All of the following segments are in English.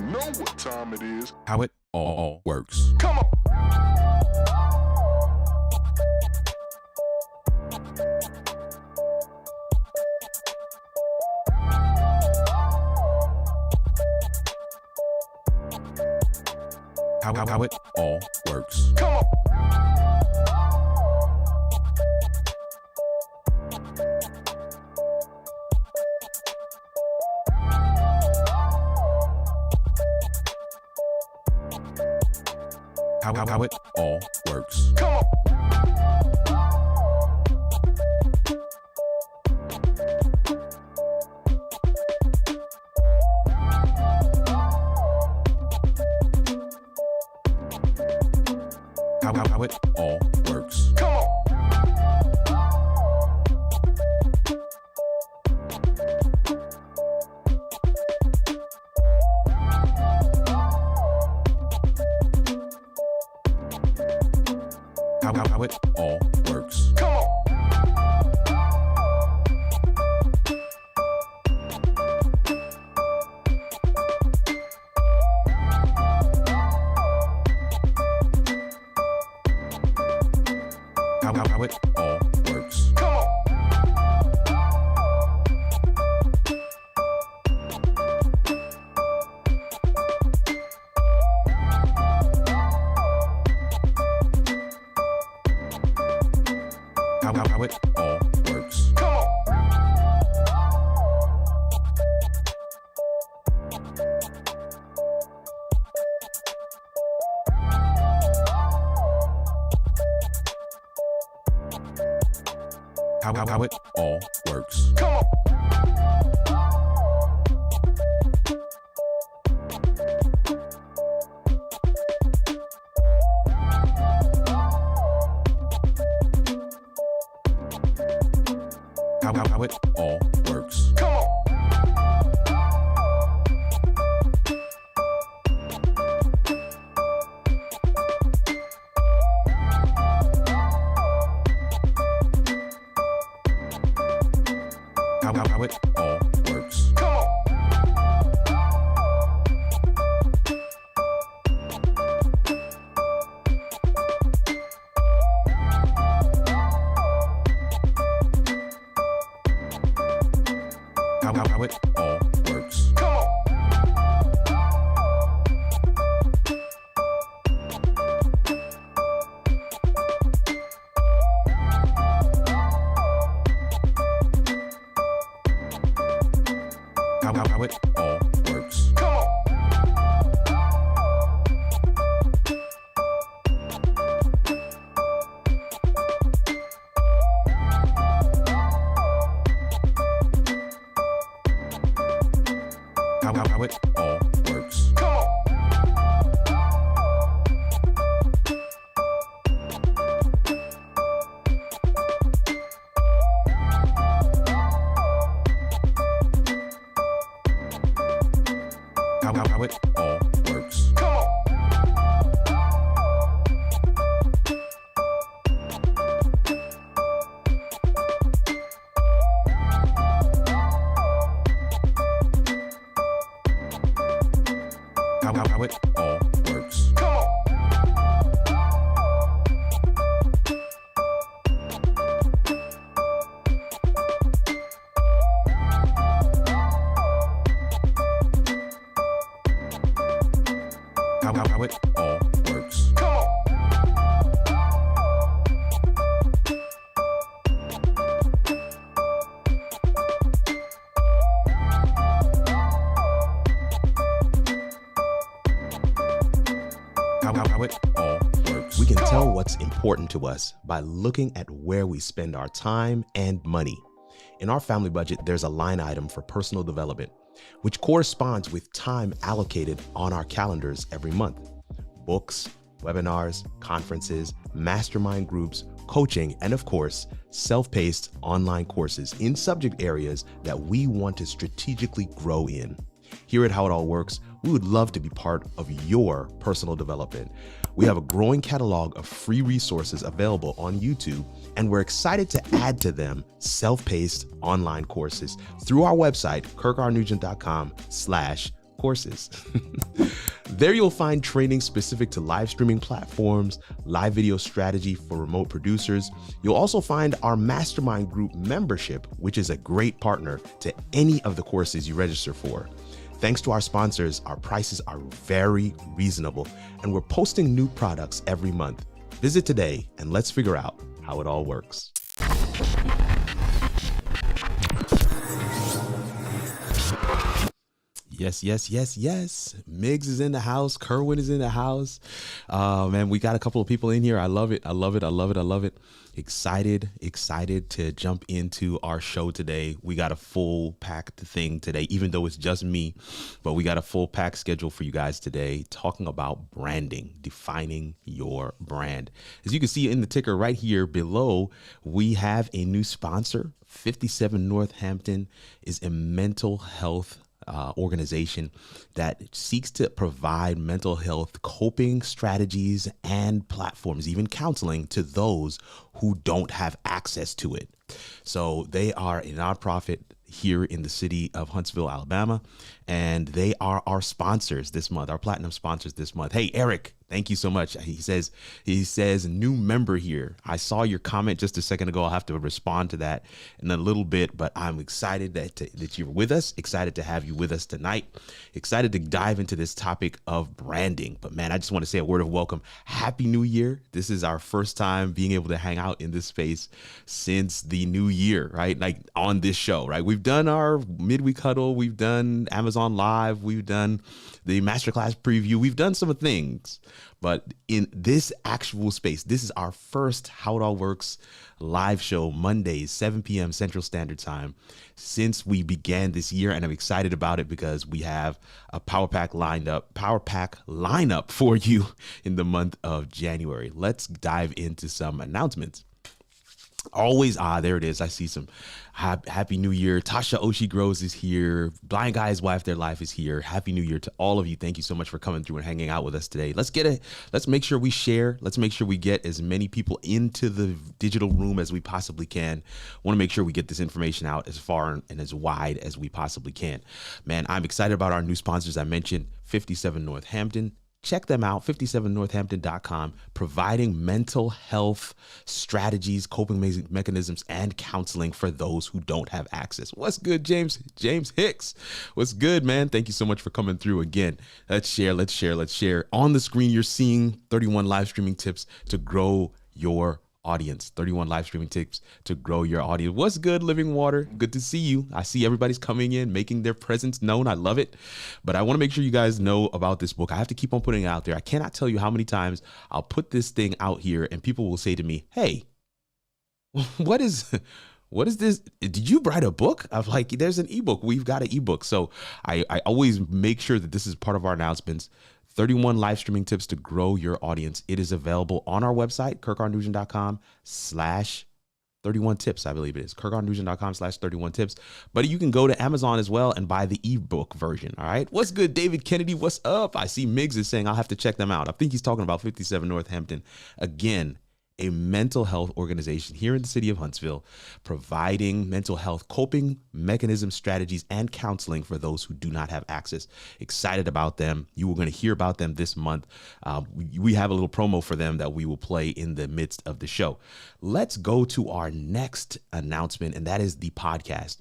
know what time it is. How it all works. Come on. How it all works. Come on. How it all works. Come on. How it all works. Come on. How it all works. Come on. How it all works. Come on. How it all works. Come on. How it all works. Come on. How it all works. Come on. How it all works. Come on. How it all works. Come on. How it all works. Come on. How it all works. Come on. How it all works. Come on. How it all works. Come on. How it all works. Come on. How it all works. We can tell what's important to us by looking at where we spend our time and money. In our family budget, there's a line item for personal development, which corresponds with time allocated on our calendars every month. Books, webinars, conferences, mastermind groups, coaching, and of course, self-paced online courses in subject areas that we want to strategically grow in. Here at How It All Works, we would love to be part of your personal development. We have a growing catalog of free resources available on YouTube, and we're excited to add to them self-paced online courses through our website, kirkrnugent.com/ courses. There you'll find training specific to live streaming platforms, live video strategy for remote producers. You'll also find our mastermind group membership, which is a great partner to any of the courses you register for. Thanks to our sponsors, our prices are very reasonable, and we're posting new products every month. Visit today and let's figure out how it all works. Yes. Miggs is in the house. Kerwin is in the house. Man, we got a couple of people in here. I love it. Excited to jump into our show today. We got a full packed thing today, even though it's just me, but we got a full packed schedule for you guys today, talking about branding, defining your brand. As you can see in the ticker right here below, we have a new sponsor. 57 Northampton is a mental health organization that seeks to provide mental health coping strategies and platforms, even counseling, to those who don't have access to it. So they are a nonprofit here in the city of Huntsville, Alabama, and they are our sponsors this month, our platinum sponsors this month. Hey, Eric, thank you so much. He says new member here. I saw your comment just a second ago. I'll have to respond to that in a little bit, but I'm excited that you're with us, excited to have you with us tonight, excited to dive into this topic of branding. But man, I just want to say a word of welcome. Happy New Year. This is our first time being able to hang out in this space since the new year, right? Like on this show, right? We've done our midweek huddle. We've done Amazon Live. We've done the masterclass preview. We've done some things, but in this actual space, this is our first How It All Works live show, Mondays, 7 p.m. Central Standard Time, since we began this year. And I'm excited about it because we have a power pack lineup for you in the month of January. Let's dive into some announcements. Always, there it is. I see some happy new year. Tasha Oshi Grows is here. Blind Guy's Wife, Their Life is here. Happy new year to all of you. Thank you so much for coming through and hanging out with us today. Let's make sure we share. Let's make sure we get as many people into the digital room as we possibly can. Want to make sure we get this information out as far and as wide as we possibly can. Man, I'm excited about our new sponsors. I mentioned 57 Northampton. Check them out, 57northampton.com, providing mental health strategies, coping mechanisms, and counseling for those who don't have access. What's good, James? James Hicks. What's good, man? Thank you so much for coming through again. Let's share. On the screen, you're seeing 31 live streaming tips to grow your audience. 31 live streaming tips to grow your audience. What's good, Living Water? Good to see you. I see everybody's coming in, making their presence known. I love it. But I want to make sure you guys know about this book. I have to keep on putting it out there. I cannot tell you how many times I'll put this thing out here and people will say to me, hey, what is this? Did you write a book? I'm like, there's an ebook. We've got an ebook. So I always make sure that this is part of our announcements. 31 live streaming tips to grow your audience. It is available on our website, kirkrnugent.com/31 tips. I believe it is kirkrnugent.com/31 tips. But you can go to Amazon as well and buy the ebook version. All right. What's good, David Kennedy? What's up? I see Miggs is saying I'll have to check them out. I think he's talking about 57 Northampton. Again, a mental health organization here in the city of Huntsville, providing mental health coping mechanism strategies and counseling for those who do not have access. Excited about them. You are going to hear about them this month. We have a little promo for them that we will play in the midst of the show. Let's go to our next announcement, and that is the podcast.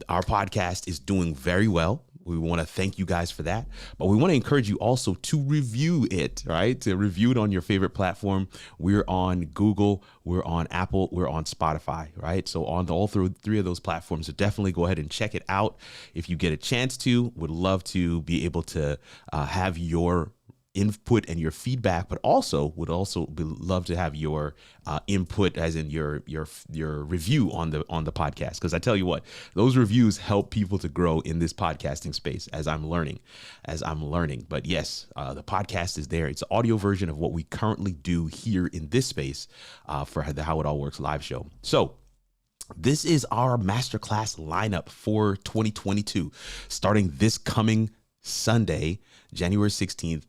Our podcast is doing very well. We want to thank you guys for that, but we want to encourage you also to review it, right? To review it on your favorite platform. We're on Google, we're on Apple, we're on Spotify, right? So on all three of those platforms, so definitely go ahead and check it out. If you get a chance to, would love to be able to have your input and your feedback, but would love to have your input, as in your review on the podcast. Because I tell you what, those reviews help people to grow in this podcasting space as I'm learning. But yes, the podcast is there. It's an audio version of what we currently do here in this space for the How It All Works live show. So this is our masterclass lineup for 2022, starting this coming Sunday, January 16th,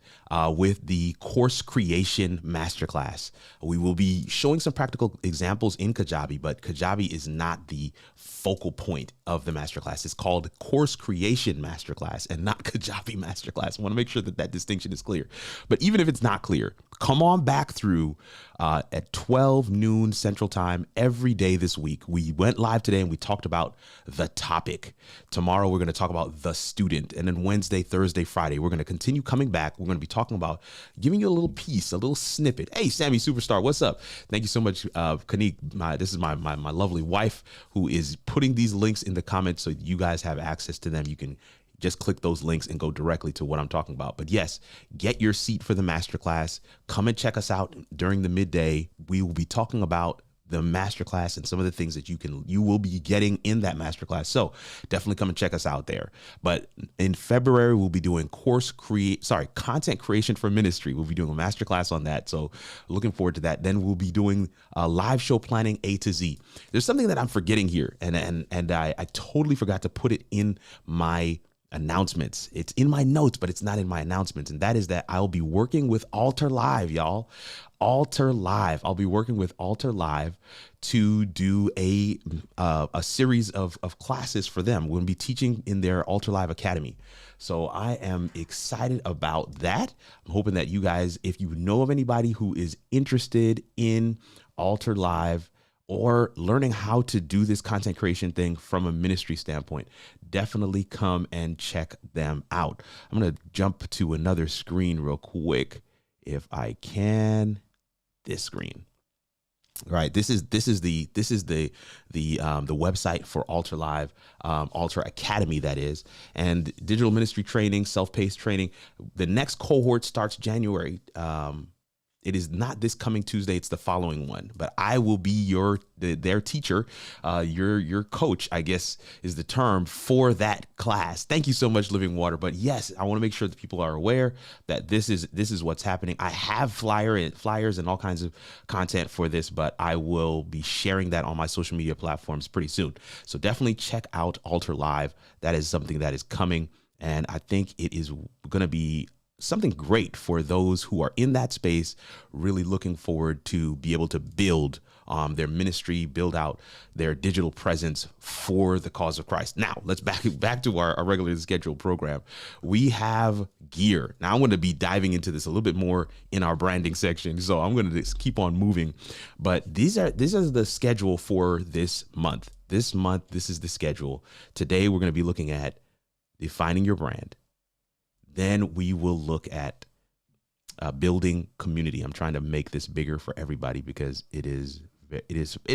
with the course creation masterclass. We will be showing some practical examples in Kajabi, but Kajabi is not the focal point of the masterclass. It's called Course Creation Masterclass and not Kajabi Masterclass. I want to make sure that that distinction is clear. But even if it's not clear, come on back through at 12 noon Central Time every day this week. We went live today and we talked about the topic. Tomorrow, we're going to talk about the student. And then Wednesday, Thursday, Friday, we're going to continue coming back. We're going to be talking about giving you a little piece, a little snippet. Hey, Sammy Superstar, what's up? Thank you so much, Kanik. This is my lovely wife who is putting these links in the comments so you guys have access to them. You can just click those links and go directly to what I'm talking about. But yes, get your seat for the masterclass. Come and check us out during the midday. We will be talking about the masterclass and some of the things that you will be getting in that masterclass. So definitely come and check us out there. But in February, we'll be doing content creation for ministry. We'll be doing a masterclass on that. So looking forward to that. Then we'll be doing live show planning A to Z. There's something that I'm forgetting here, and I totally forgot to put it in my announcements. It's in my notes, but it's not in my announcements. And that is that I'll be working with Alter Live, y'all. Alter Live. I'll be working with Alter Live to do a series of classes for them. We'll be teaching in their Alter Live Academy. So I am excited about that. I'm hoping that you guys, if you know of anybody who is interested in Alter Live or learning how to do this content creation thing from a ministry standpoint, definitely come and check them out. I'm going to jump to another screen real quick if I can. This screen. All right, this is the website for Alter Live, Alter Academy, that is, and digital ministry training, self-paced training. The next cohort starts January. It is not this coming Tuesday, it's the following one, but I will be their teacher, your coach, I guess is the term for that class. Thank you so much, Living Water. But yes, I want to make sure that people are aware that this is what's happening. I have flyers and all kinds of content for this, but I will be sharing that on my social media platforms pretty soon. So definitely check out Alter Live. That is something that is coming, and I think it is going to be something great for those who are in that space, really looking forward to be able to build their ministry, build out their digital presence for the cause of Christ. Now, let's back to our regularly scheduled program. We have gear. Now, I'm going to be diving into this a little bit more in our branding section, so I'm going to just keep on moving. But this is the schedule for this month. This is the schedule. Today, we're going to be looking at defining your brand. Then we will look at building community. I'm trying to make this bigger for everybody because it is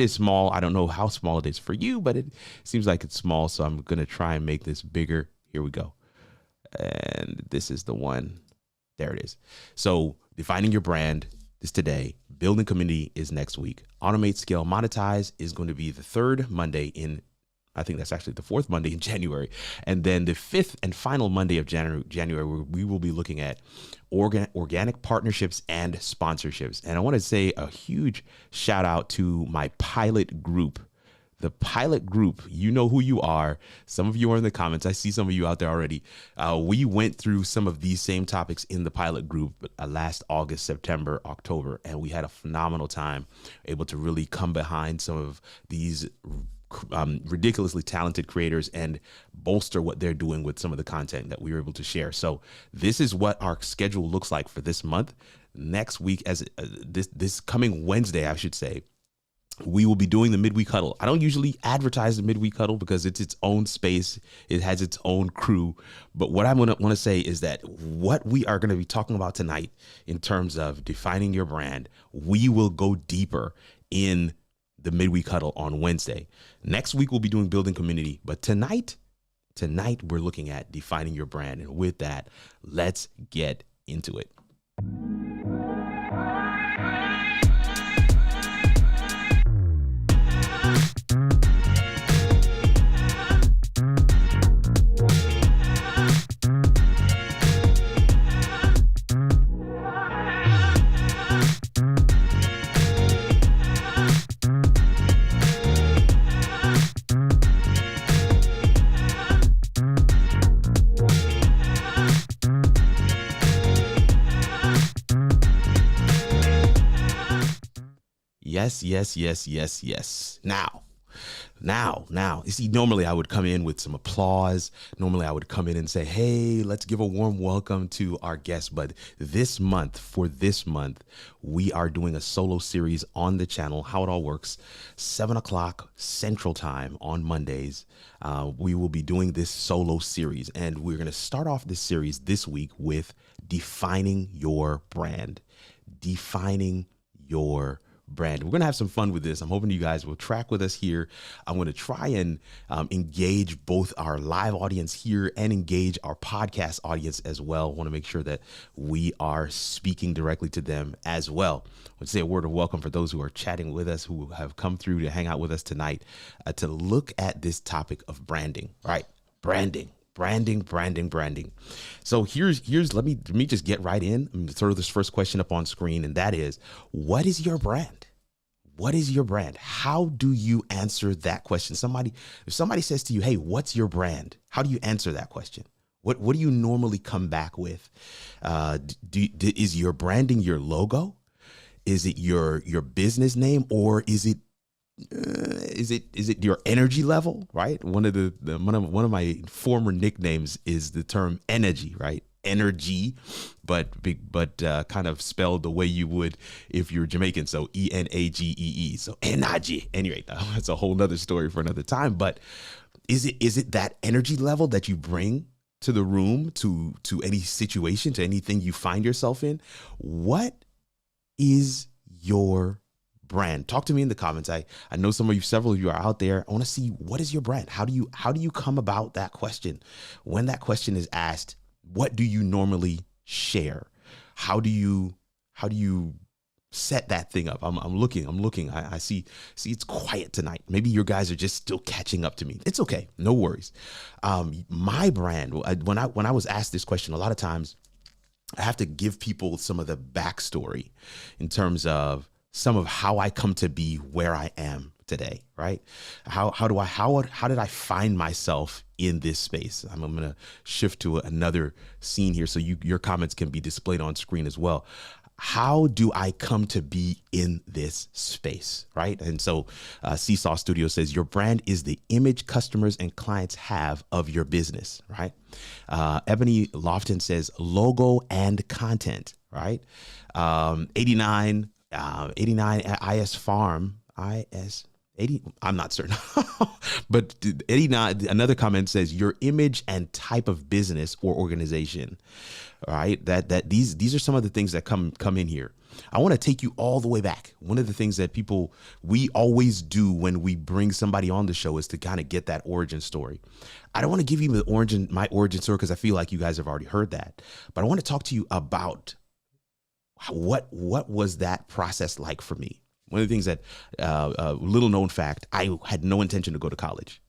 small. I don't know how small it is for you, but it seems like it's small. So I'm going to try and make this bigger. Here we go. And this is the one. There it is. So defining your brand is today. Building community is next week. Automate, scale, monetize is going to be the third Monday in, I think that's actually the fourth Monday in January. And then the fifth and final Monday of January, we will be looking at organic partnerships and sponsorships. And I want to say a huge shout out to my pilot group. The pilot group, you know who you are. Some of you are in the comments. I see some of you out there already. We went through some of these same topics in the pilot group last August, September, October, and we had a phenomenal time able to really come behind some of these ridiculously talented creators and bolster what they're doing with some of the content that we were able to share. So this is what our schedule looks like for this month. Next week, as this coming Wednesday, I should say, we will be doing the midweek huddle. I don't usually advertise the midweek huddle because it's its own space. It has its own crew. But what I want to say is that what we are going to be talking about tonight in terms of defining your brand, we will go deeper in the midweek huddle on Wednesday. Next week, we'll be doing building community. But tonight, we're looking at defining your brand. And with that, let's get into it. Yes, yes, yes, yes, yes. Now, you see, normally I would come in with some applause. Normally I would come in and say, hey, let's give a warm welcome to our guest. But for this month, we are doing a solo series on the channel, How It All Works, 7 o'clock Central Time on Mondays. We will be doing this solo series, and we're going to start off this series this week with defining your brand. Defining your brand. We're going to have some fun with this. I'm hoping you guys will track with us here. I'm going to try and engage both our live audience here and engage our podcast audience as well. I want to make sure that we are speaking directly to them as well. I would say a word of welcome for those who are chatting with us, who have come through to hang out with us tonight, to look at this topic of branding, right? Branding. So here's let me just get right in. I'm going to throw this first question up on screen, and that is, what is your brand? What is your brand? How do you answer that question? If somebody says to you, hey, what's your brand? How do you answer that question? What do you normally come back with? Is your branding your logo? Is it your business name, or is it your energy level, right? One of my former nicknames is the term energy, right? Energy, but kind of spelled the way you would if you're Jamaican. So ENAGEE. So energy. Anyway, that's a whole nother story for another time. But is it that energy level that you bring to the room, to any situation, to anything you find yourself in? What is your brand? Talk to me in the comments. I know several of you are out there. I want to see, what is your brand? How do you come about that question? When that question is asked, what do you normally share? How do you set that thing up? I'm looking. I see it's quiet tonight. Maybe your guys are just still catching up to me. It's okay. No worries. My brand, when I was asked this question, a lot of times I have to give people some of the backstory in terms of some of how I come to be where I am today, right? How did I find myself in this space? I'm going to shift to another scene here so your comments can be displayed on screen as well. How do I come to be in this space, right? And so Seesaw Studio says, your brand is the image customers and clients have of your business, right? Ebony Lofton says, logo and content, right? 89 IS Farm, IS 80, I'm not certain, but 89, another comment says your image and type of business or organization, right? That these are some of the things that come in here. I want to take you all the way back. One of the things that we always do when we bring somebody on the show is to kind of get that origin story. I don't want to give you my origin story because I feel like you guys have already heard that, but I want to talk to you about what was that process like for me. One of the things that, little known fact, I had no intention to go to college.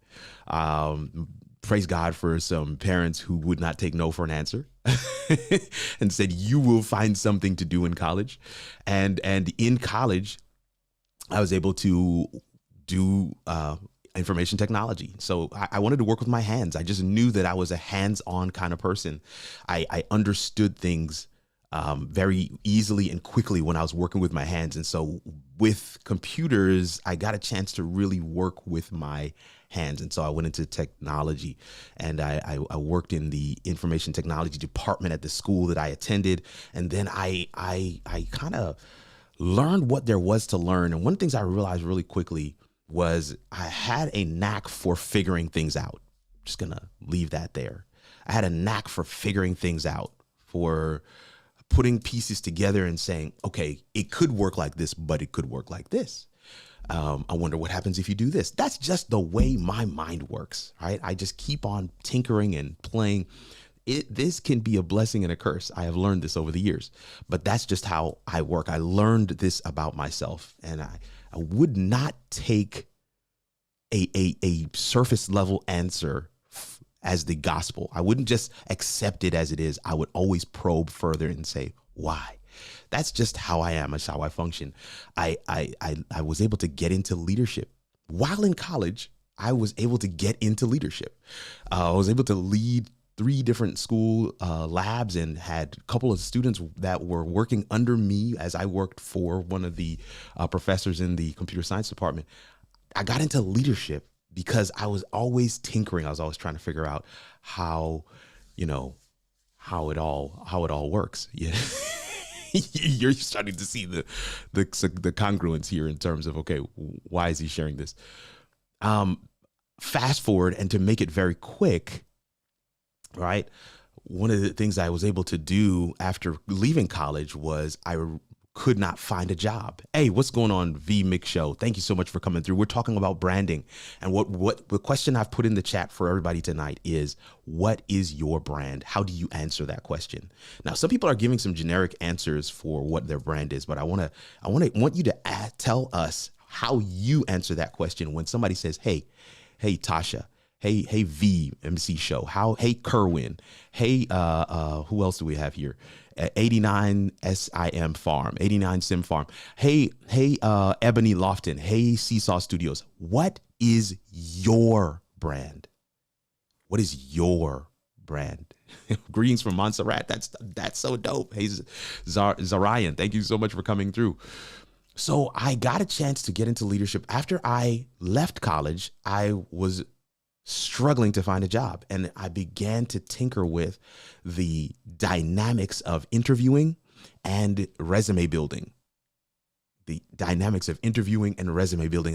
Praise God for some parents who would not take no for an answer and said, you will find something to do in college. And in college, I was able to do information technology. So I wanted to work with my hands. I just knew that I was a hands-on kind of person. I understood things very easily and quickly when I was working with my hands. And so with computers, I got a chance to really work with my hands. And so I went into technology, and I worked in the information technology department at the school that I attended. And then I kind of learned what there was to learn. And one of the things I realized really quickly was I had a knack for figuring things out. Just going to leave that there. I had a knack for figuring things out, for putting pieces together and saying, okay, it could work like this, but it could work like this. I wonder what happens if you do this. That's just the way my mind works, right? I just keep on tinkering and playing. This can be a blessing and a curse. I have learned this over the years, but that's just how I work. I learned this about myself, and I would not take a surface level answer as the gospel. I wouldn't just accept it as it is. I would always probe further and say, why? That's just how I am. That's how I function. I was able to get into leadership. While in college, I was able to get into leadership. I was able to lead 3 different school labs and had a couple of students that were working under me as I worked for one of the professors in the computer science department. I got into leadership because I was always tinkering. I was always trying to figure out how, how it all works. Yeah. You're starting to see the congruence here in terms of, okay, why is he sharing this? Fast forward, and to make it very quick, right? One of the things I was able to do after leaving college was I could not find a job. Hey, what's going on, V Mix Show? Thank you so much for coming through. We're talking about branding. And what the question I've put in the chat for everybody tonight is, what is your brand? How do you answer that question? Now, some people are giving some generic answers for what their brand is, but I want you to tell us how you answer that question when somebody says, hey, Tasha, hey, V MC Show, hey, Kerwin, hey, who else do we have here? 89 SIM Farm, 89 Sim Farm. Hey, Ebony Lofton, hey, Seesaw Studios. What is your brand? What is your brand? Greetings from Montserrat. That's so dope. Hey, Zarian, thank you so much for coming through. So I got a chance to get into leadership. After I left college, I was struggling to find a job, and I began to tinker with the dynamics of interviewing and resume building. And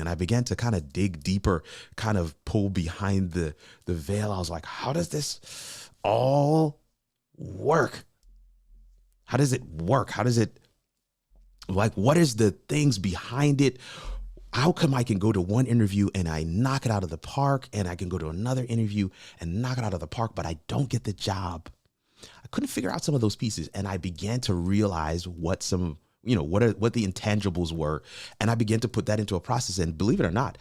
I began to kind of dig deeper, kind of pull behind the veil. I was like, how does this all work? How does it work? What is the things behind it? How come I can go to one interview and I knock it out of the park, and I can go to another interview and knock it out of the park, but I don't get the job? I couldn't figure out some of those pieces, and I began to realize what the intangibles were, and I began to put that into a process. And believe it or not,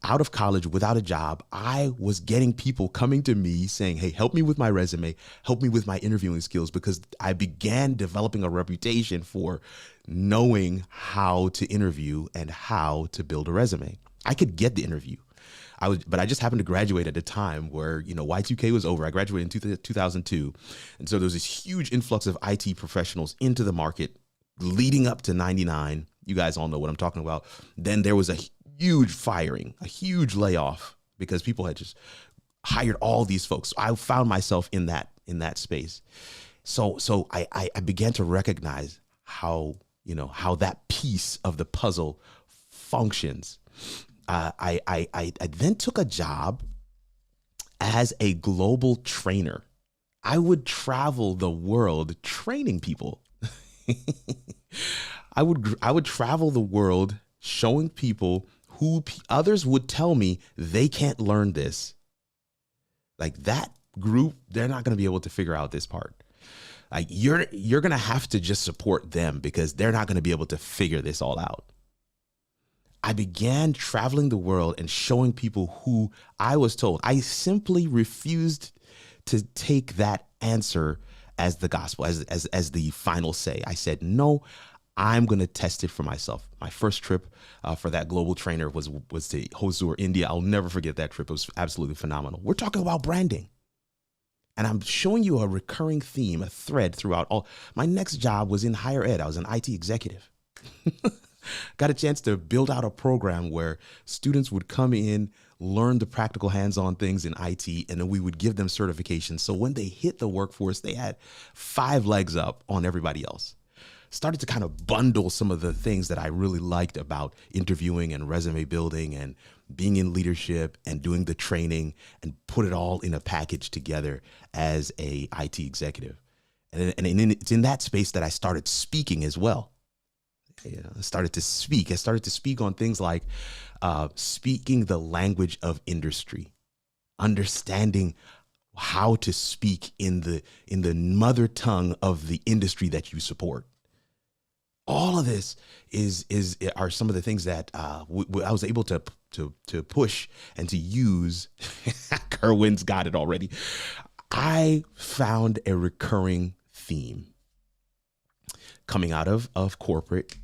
out of college without a job, I was getting people coming to me saying, hey, help me with my resume, help me with my interviewing skills, because I began developing a reputation for knowing how to interview and how to build a resume. I could get the interview. But I just happened to graduate at a time where, Y2K was over. I graduated in 2002. And so there was this huge influx of IT professionals into the market leading up to 99. You guys all know what I'm talking about. Then there was a huge firing, a huge layoff, because people had just hired all these folks. So I found myself in that space. So I began to recognize how that piece of the puzzle functions. I then took a job as a global trainer. I would travel the world training people. I would travel the world showing people who others would tell me they can't learn this. Like, that group, they're not going to be able to figure out this part. Like, you're going to have to just support them because they're not going to be able to figure this all out. I began traveling the world and showing people who I was told. I simply refused to take that answer as the gospel, as the final say. I said, no, I'm going to test it for myself. My first trip for that global trainer was to Hosur, India. I'll never forget that trip. It was absolutely phenomenal. We're talking about branding. And I'm showing you a recurring theme, a thread throughout all. My next job was in higher ed. I was an IT executive. Got a chance to build out a program where students would come in, learn the practical hands-on things in IT, and then we would give them certifications. So when they hit the workforce, they had 5 legs up on everybody else. Started to kind of bundle some of the things that I really liked about interviewing and resume building and being in leadership and doing the training, and put it all in a package together as a IT executive. And it's in that space that I started speaking as well. I started to speak. I started to speak on things like speaking the language of industry, understanding how to speak in the mother tongue of the industry that you support. All of this are some of the things that I was able to push and to use. Kerwin's got it already. I found a recurring theme coming out of corporate,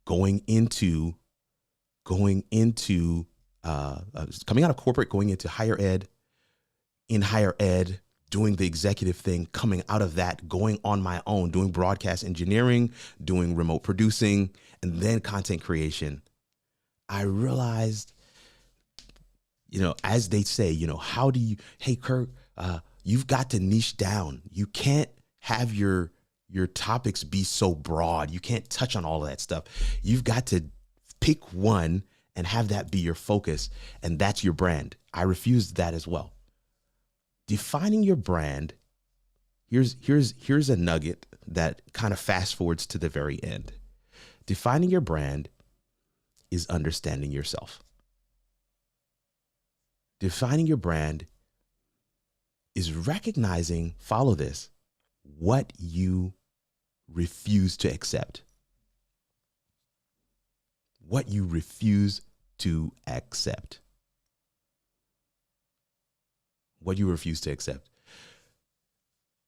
coming out of corporate, going into higher ed, in higher ed, doing the executive thing, coming out of that, going on my own, doing broadcast engineering, doing remote producing, and then content creation, I realized, as they say, how do you, hey, Kirk, you've got to niche down. You can't have your topics be so broad. You can't touch on all of that stuff. You've got to pick one and have that be your focus. And that's your brand. I refused that as well. Defining your brand. Here's a nugget that kind of fast forwards to the very end. Defining your brand is understanding yourself. Defining your brand is recognizing, follow this, what you refuse to accept. What you refuse to accept. What you refuse to accept.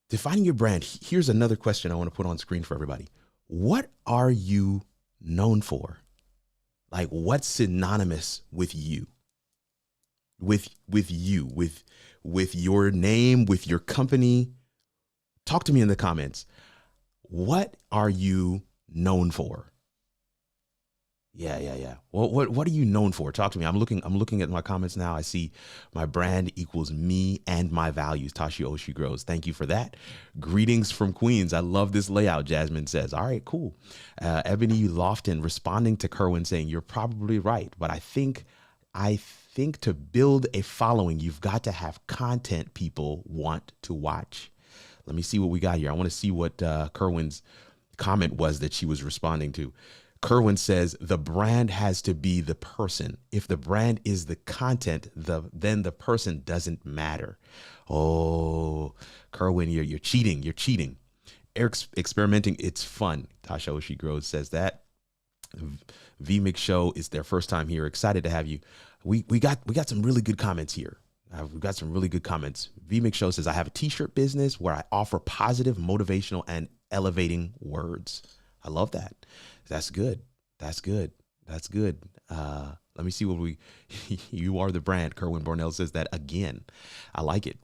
Defining your brand. Here's another question I want to put on screen for everybody. What are you known for? Like, what's synonymous with you? With you, with your name, with your company? Talk to me in the comments. What are you known for? Yeah. Well, what are you known for? Talk to me. I'm looking at my comments now. I see my brand equals me and my values. Tashi Oshi Grows. Thank you for that. Greetings from Queens. I love this layout, Jasmine says. All right, cool. Ebony Lofton responding to Kerwin saying, you're probably right, but I think to build a following, you've got to have content people want to watch. Let me see what we got here. I want to see what Kerwin's comment was that she was responding to. Kerwin says the brand has to be the person. If the brand is the content, then the person doesn't matter. Oh, Kerwin, you're cheating. You're cheating. Eric's experimenting. It's fun. Tasha Oshi Grows says that. V McShow, it's their first time here. Excited to have you. We got some really good comments here. We've got some really good comments. V McShow says, I have a t-shirt business where I offer positive, motivational, and elevating words. I love that. That's good. That's good. That's good. Let me see what you are the brand. Kerwin Bornell says that again. I like it.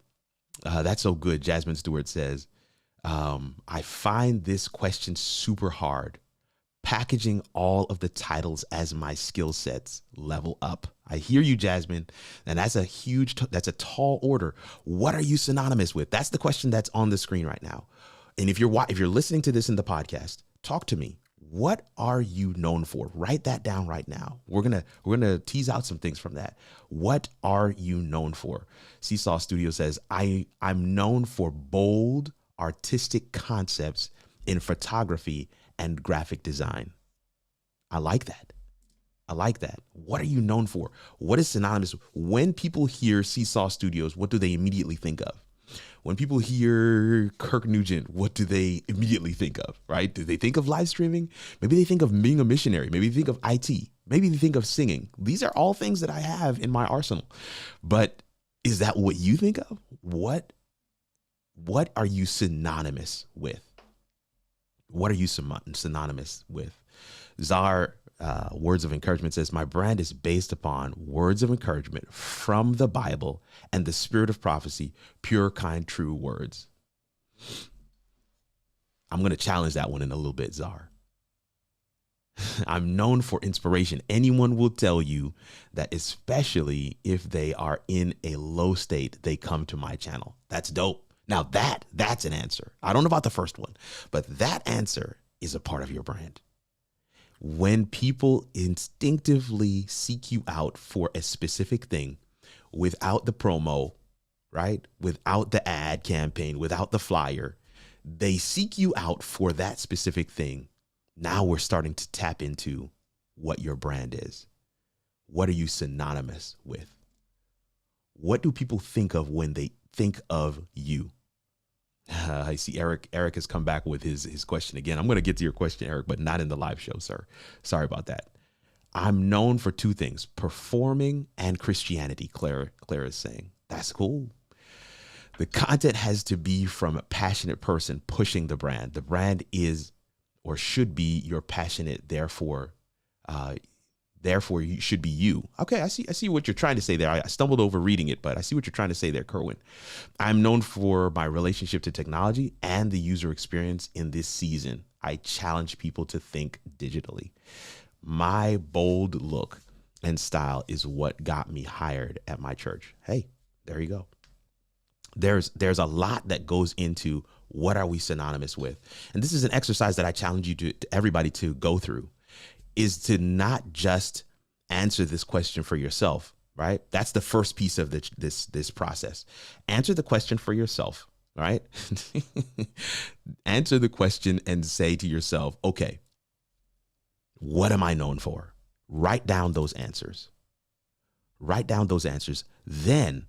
That's so good. Jasmine Stewart says, I find this question super hard. Packaging all of the titles as my skill sets level up. I hear you, Jasmine. And that's a tall order. What are you synonymous with? That's the question that's on the screen right now. And if you're listening to this in the podcast, talk to me. What are you known for? Write that down right now. We're gonna tease out some things from that. What are you known for? Seesaw Studio says, I'm known for bold, artistic concepts in photography and graphic design. I like that. I like that. What are you known for? What is synonymous? When people hear Seesaw Studios, what do they immediately think of? When people hear Kirk Nugent, what do they immediately think of, right? Do they think of live streaming? Maybe they think of being a missionary. Maybe they think of IT. Maybe they think of singing. These are all things that I have in my arsenal. But is that what you think of? What are you synonymous with? What are you synonymous with? Czar Words of Encouragement says, my brand is based upon words of encouragement from the Bible and the spirit of prophecy, pure, kind, true words. I'm going to challenge that one in a little bit, Czar. I'm known for inspiration. Anyone will tell you that, especially if they are in a low state, they come to my channel. That's dope. Now that's an answer. I don't know about the first one, but that answer is a part of your brand. When people instinctively seek you out for a specific thing without the promo, right? Without the ad campaign, without the flyer, they seek you out for that specific thing. Now we're starting to tap into what your brand is. What are you synonymous with? What do people think of when they think of you? I see Eric has come back with his question again. I'm going to get to your question, Eric, but not in the live show, sir. Sorry about that. I'm known for two things, performing and Christianity, Claire is saying. That's cool. The content has to be from a passionate person pushing the brand. The brand is or should be your passionate, therefore Therefore, you should be you. Okay, I see what you're trying to say there. I stumbled over reading it, but I see what you're trying to say there, Kerwin. I'm known for my relationship to technology and the user experience in this season. I challenge people to think digitally. My bold look and style is what got me hired at my church. Hey, there you go. There's a lot that goes into what are we synonymous with. And this is an exercise that I challenge you to everybody to go through, is to not just answer this question for yourself, right? That's the first piece of this process. Answer the question for yourself, right? Answer the question and say to yourself, okay, what am I known for? Write down those answers. Write down those answers. Then,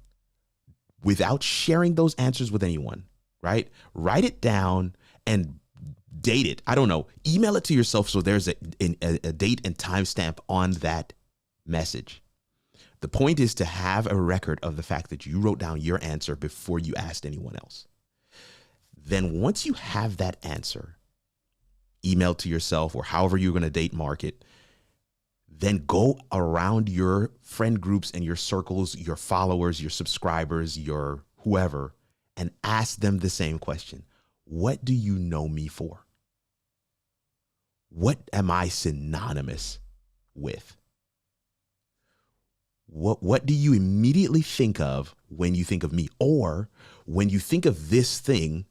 without sharing those answers with anyone, right? Write it down and date it. I don't know. Email it to yourself so there's a date and timestamp on that message. The point is to have a record of the fact that you wrote down your answer before you asked anyone else. Then once you have that answer, email to yourself or however you're going to date mark it, then go around your friend groups and your circles, your followers, your subscribers, your whoever, and ask them the same question. What do you know me for? What am I synonymous with? What do you immediately think of when you think of me? Or when you think of this thing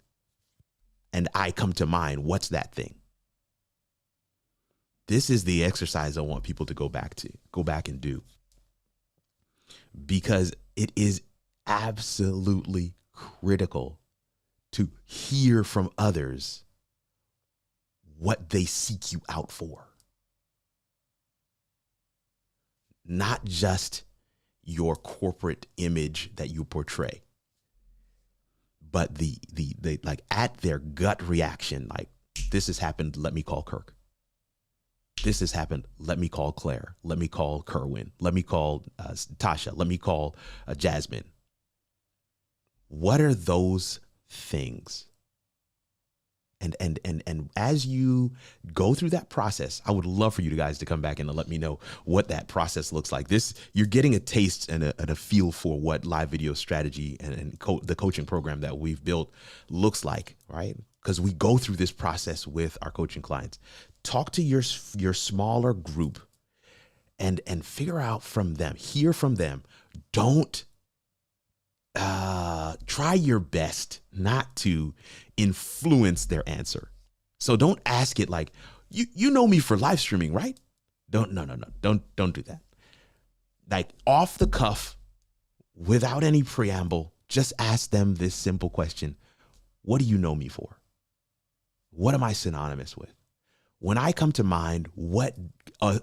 and I come to mind, what's that thing? This is the exercise I want people to go back and do, because it is absolutely critical to hear from others what they seek you out for. Not just your corporate image that you portray, but the like at their gut reaction, like, this has happened, let me call Kirk. This has happened, let me call Claire. Let me call Kerwin. Let me call Tasha. Let me call Jasmine. What are those things? And as you go through that process, I would love for you guys to come back and let me know what that process looks like. You're getting a taste and a feel for what live video strategy and the coaching program that we've built looks like, right? Because we go through this process with our coaching clients. Talk to your smaller group and figure out from them, hear from them. Don't try your best not to influence their answer. So don't ask it like, you know me for live streaming, right? Don't do that. Like off the cuff, without any preamble, just ask them this simple question. What do you know me for? What am I synonymous with? When I come to mind, what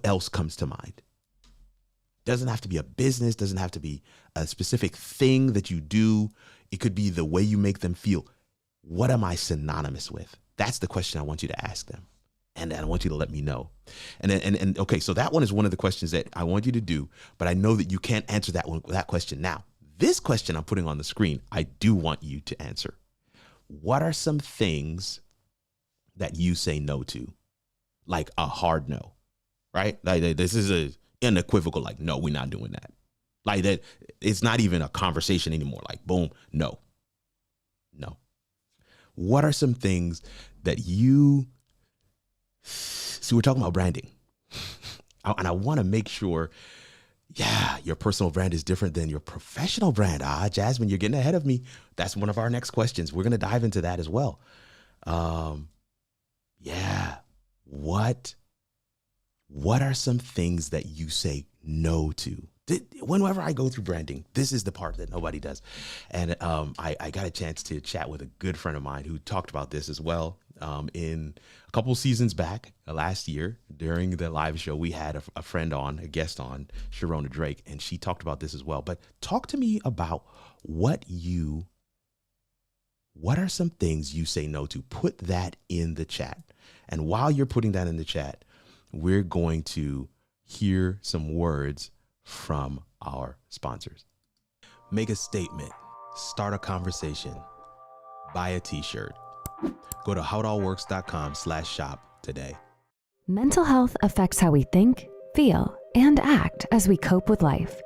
else comes to mind? Doesn't have to be a business, doesn't have to be a specific thing that you do. It could be the way you make them feel. What am I synonymous with? That's the question I want you to ask them. And I want you to let me know. And okay, so that one is one of the questions that I want you to do, but I know that you can't answer that question now. This question I'm putting on the screen, I do want you to answer. What are some things that you say no to? Like a hard no, right? Like this is a unequivocal, like, no, we're not doing that. Like that, it's not even a conversation anymore. Like, boom, no. What are some things that you see? We're talking about branding, and I want to make sure, your personal brand is different than your professional brand. Jasmine, you're getting ahead of me. That's one of our next questions. We're going to dive into that as well. What are some things that you say no to? Whenever I go through branding, this is the part that nobody does. And I got a chance to chat with a good friend of mine who talked about this as well. In a couple seasons back, last year, during the live show, we had a guest on, Sharona Drake, and she talked about this as well. But talk to me about what are some things you say no to? Put that in the chat. And while you're putting that in the chat, we're going to hear some words from our sponsors. Make a statement, start a conversation, buy a t-shirt. Go to howitallworks.com/shop today. Mental health affects how we think, feel, and act as we cope with life.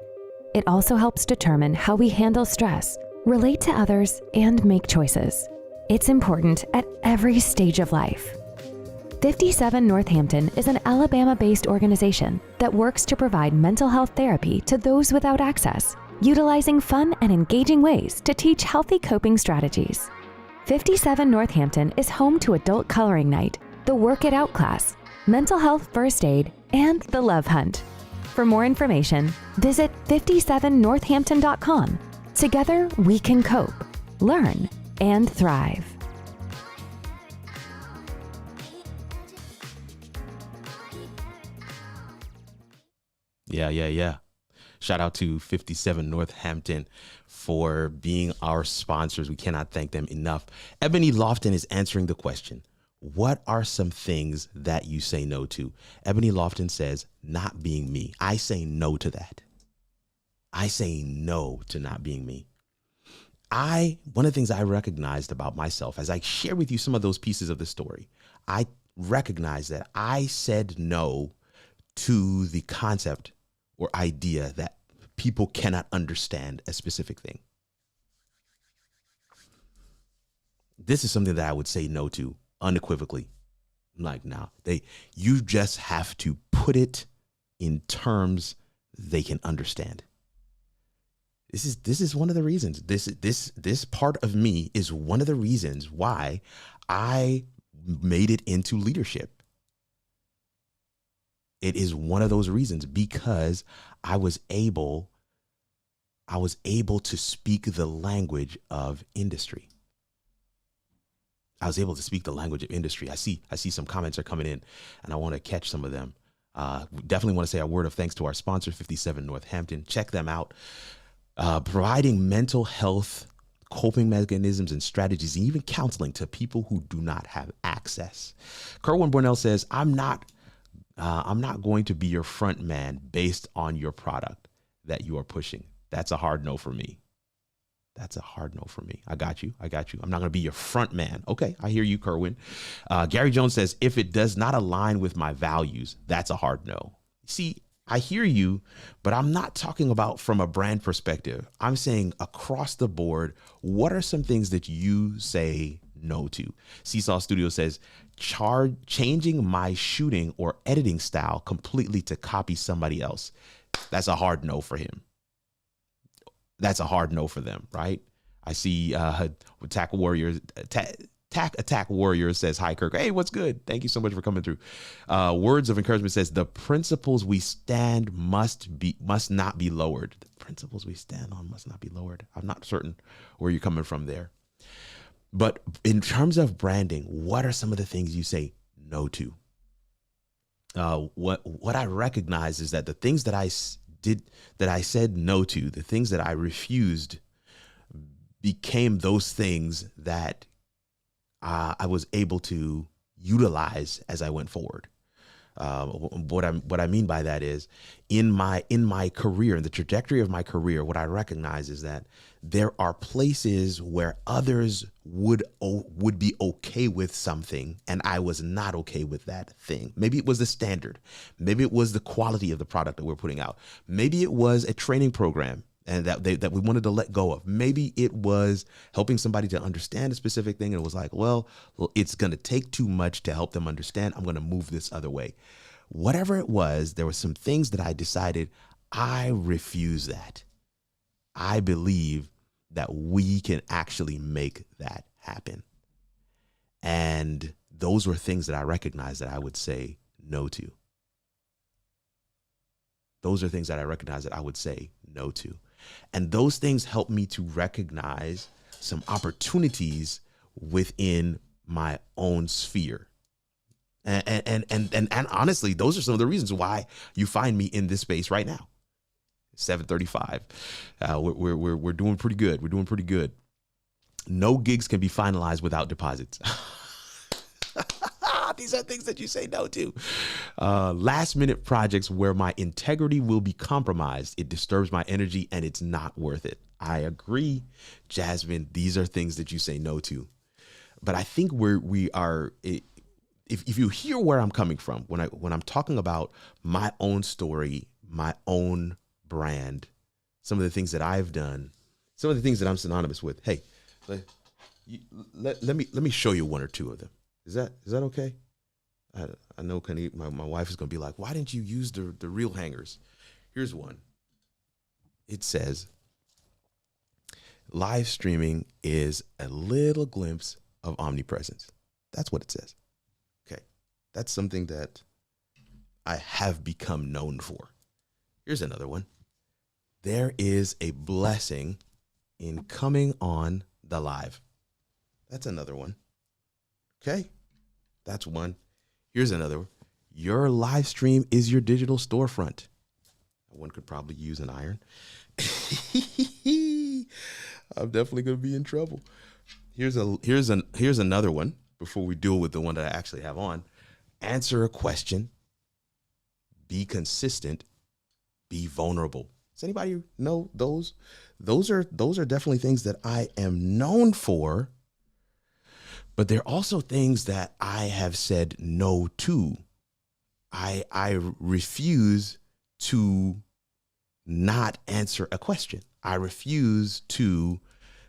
It also helps determine how we handle stress, relate to others, and make choices. It's important at every stage of life. 57 Northampton is an Alabama-based organization that works to provide mental health therapy to those without access, utilizing fun and engaging ways to teach healthy coping strategies. 57 Northampton is home to Adult Coloring Night, the Work It Out class, Mental Health First Aid, and the Love Hunt. For more information, visit 57northampton.com. Together, we can cope, learn, and thrive. Yeah. Shout out to 57 Northampton for being our sponsors. We cannot thank them enough. Ebony Lofton is answering the question, what are some things that you say no to? Ebony Lofton says, not being me. I say no to that. I say no to not being me. One of the things I recognized about myself as I share with you some of those pieces of the story, I recognize that I said no to the concept or idea that people cannot understand a specific thing. This is something that I would say no to unequivocally. I'm like, nah, you just have to put it in terms they can understand. This is one of the reasons. This part of me is one of the reasons why I made it into leadership. It is one of those reasons because I was able to speak the language of industry. I was able to speak the language of industry. I see some comments are coming in and I want to catch some of them. Definitely want to say a word of thanks to our sponsor, 57 Northampton. Check them out. Providing mental health coping mechanisms and strategies, and even counseling to people who do not have access. Kerwin Bornell says, I'm not going to be your front man based on your product that you are pushing. That's a hard no for me. That's a hard no for me. I got you. I'm not going to be your front man. Okay, I hear you, Kerwin. Gary Jones says, if it does not align with my values, that's a hard no. See, I hear you, but I'm not talking about from a brand perspective. I'm saying across the board, what are some things that you say no to? Seesaw Studio says, changing my shooting or editing style completely to copy somebody else. That's a hard no for him. That's a hard no for them, right? I see Attack Warrior says, hi, Kirk. Hey, what's good? Thank you so much for coming through. Words of Encouragement says, the principles we stand must not be lowered. The principles we stand on must not be lowered. I'm not certain where you're coming from there. But in terms of branding, what are some of the things you say no to? What I recognize is that the things that I said no to, the things that I refused, became those things that I was able to utilize as I went forward. What I mean by that is in my career, in the trajectory of my career, what I recognize is that there are places where others would be okay with something and I was not okay with that thing. Maybe it was the standard. Maybe it was the quality of the product that we're putting out. Maybe it was a training program and that we wanted to let go of. Maybe it was helping somebody to understand a specific thing. And it was like, well, it's going to take too much to help them understand. I'm going to move this other way. Whatever it was, there were some things that I decided I refuse that. I believe that we can actually make that happen. And those were things that I recognized that I would say no to. Those are things that I recognize that I would say no to. And those things help me to recognize some opportunities within my own sphere. And honestly, those are some of the reasons why you find me in this space right now. 7:35. We're doing pretty good. We're doing pretty good. No gigs can be finalized without deposits. These are things that you say no to. Last minute projects where my integrity will be compromised. It disturbs my energy and it's not worth it. I agree, Jasmine. These are things that you say no to. But I think we are. If you hear where I'm coming from when I'm talking about my own story my own brand, some of the things that I've done, some of the things that I'm synonymous with. Hey, let me show you one or two of them. Is that okay? I know my wife is going to be like, why didn't you use the real hangers? Here's one. It says, live streaming is a little glimpse of omnipresence. That's what it says. Okay. That's something that I have become known for. Here's another one. There is a blessing in coming on the live. That's another one. Okay. That's one. Here's another one. Your live stream is your digital storefront. One could probably use an iron. I'm definitely going to be in trouble. Here's another one before we deal with the one that I actually have on. Answer a question. Be consistent. Be vulnerable. Does anybody know those? Those are definitely things that I am known for, but they're also things that I have said no to. I refuse to not answer a question. I refuse to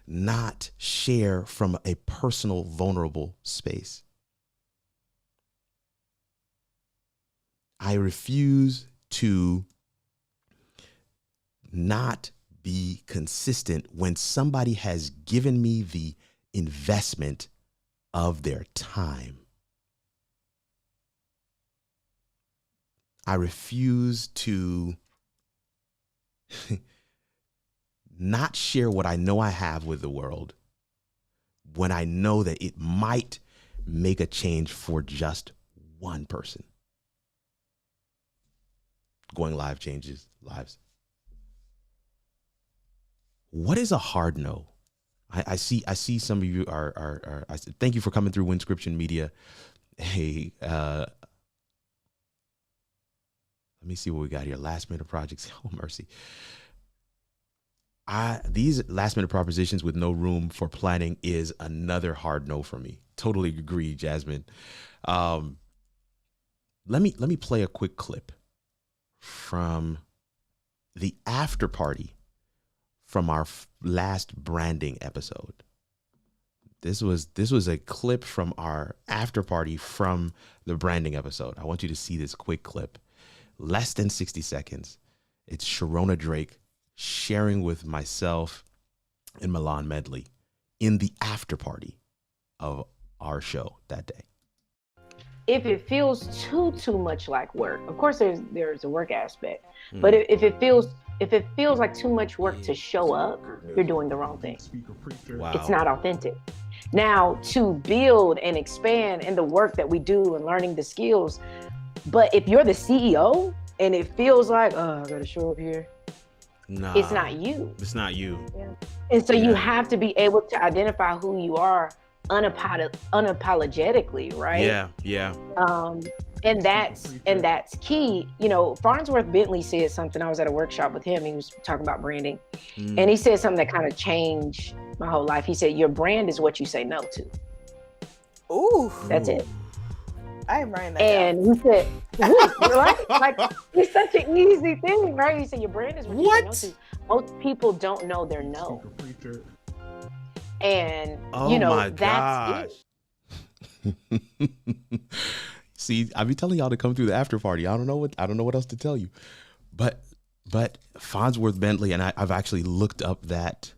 not share from a personal, vulnerable space. I refuse to not be consistent when somebody has given me the investment of their time. I refuse to not share what I know I have with the world when I know that it might make a change for just one person. Going live changes lives. What is a hard no? I see some of you are thank you for coming through Winscription Media. Hey, let me see what we got here. Last minute projects. Oh, mercy. These last minute propositions with no room for planning is another hard no for me. Totally agree, Jasmine. Let me play a quick clip from the after party from our last branding episode. This was a clip from our after party from the branding episode. I want you to see this quick clip. Less than 60 seconds. It's Sharona Drake sharing with myself and Milan Medley in the after party of our show that day. If it feels too much like work, of course there's a work aspect, but if it feels like too much work to show up, you're doing the wrong thing. Wow. It's not authentic. Now, to build and expand in the work that we do and learning the skills, but if you're the CEO and it feels like, oh, I gotta show up here, Nah, it's not you. It's not you. Yeah. And so you have to be able to identify who you are unapologetically, right? Yeah. And that's key. You know, Farnsworth Bentley said something. I was at a workshop with him. He was talking about branding, and he said something that kind of changed my whole life. He said, "Your brand is what you say no to." Ooh, That's it. I am writing that And he said, right? Like, it's such an easy thing, right? He said, your brand is what you say no to. Most people don't know their no. And, that's it. See, I be telling y'all to come through the after party. I don't know what else to tell you. But Farnsworth Bentley, and I've actually looked up that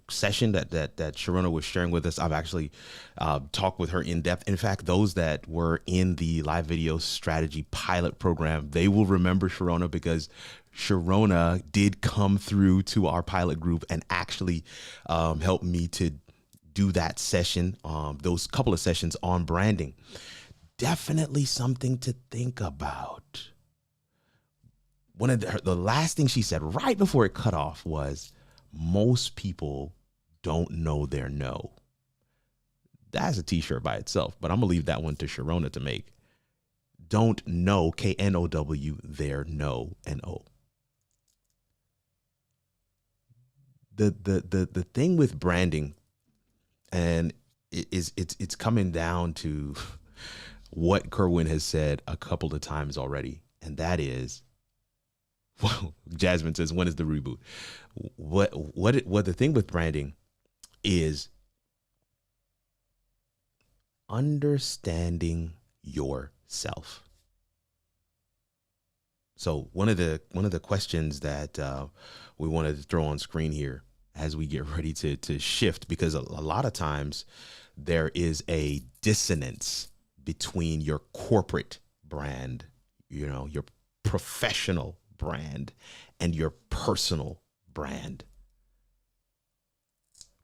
session that Sharona was sharing with us. I've actually talked with her in depth. In fact, those that were in the live video strategy pilot program, they will remember Sharona because Sharona did come through to our pilot group and actually helped me to do that session, those couple of sessions on branding. Definitely something to think about. One of the last things she said right before it cut off was, most people don't know their no. That's a t-shirt by itself, but I'm gonna leave that one to Sharona to make. Don't know, K-N-O-W, their no, N-O. The thing with branding, and it's coming down to what Kerwin has said a couple of times already, and that is, Jasmine says, when is the reboot? What the thing with branding is understanding yourself. So one of the questions that we wanted to throw on screen here as we get ready to shift, because a lot of times there is a dissonance between your corporate brand, your professional brand, and your personal brand.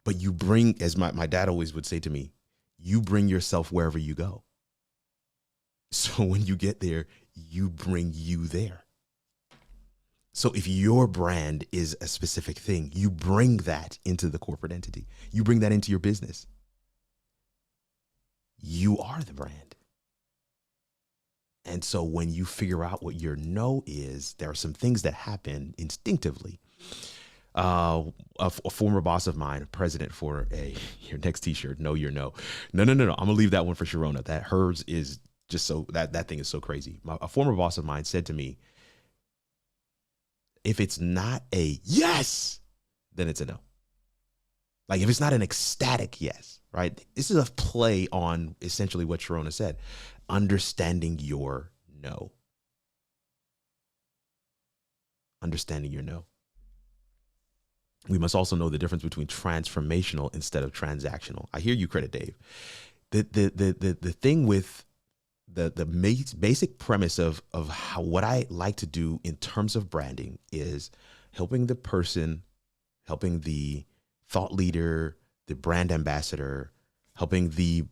But you bring, as my dad always would say to me, you bring yourself wherever you go. So when you get there, you bring you there. So if your brand is a specific thing, you bring that into the corporate entity. You bring that into your business. You are the brand. And so when you figure out what your no is, there are some things that happen instinctively. A former boss of mine, president for your next t-shirt, know your no. No. I'm gonna leave that one for Sharona. That hers is just so, that thing is so crazy. A former boss of mine said to me, if it's not a yes, then it's a no. Like if it's not an ecstatic yes, right? This is a play on essentially what Sharona said, understanding your no. Understanding your no. We must also know the difference between transformational instead of transactional. I hear you, Credit Dave. The thing with the basic premise of how what I like to do in terms of branding is helping the person, helping the thought leader, the brand ambassador, helping the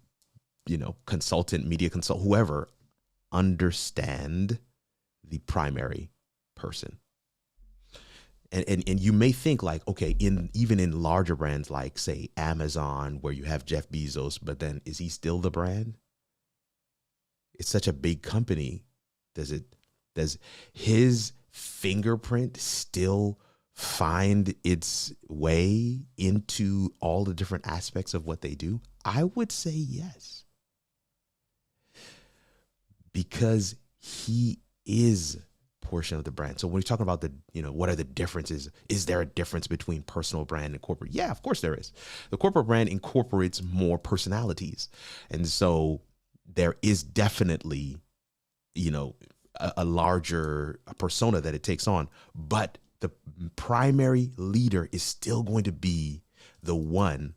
consultant, media consultant, whoever, understand the primary person. And you may think like, okay, even in larger brands like say Amazon, where you have Jeff Bezos, but then is he still the brand? It's such a big company. Does his fingerprint still find its way into all the different aspects of what they do? I would say yes. Because he is portion of the brand. So when we're talking about what are the differences? Is there a difference between personal brand and corporate? Yeah, of course there is. The corporate brand incorporates more personalities. And so there is definitely, a larger persona that it takes on, but the primary leader is still going to be the one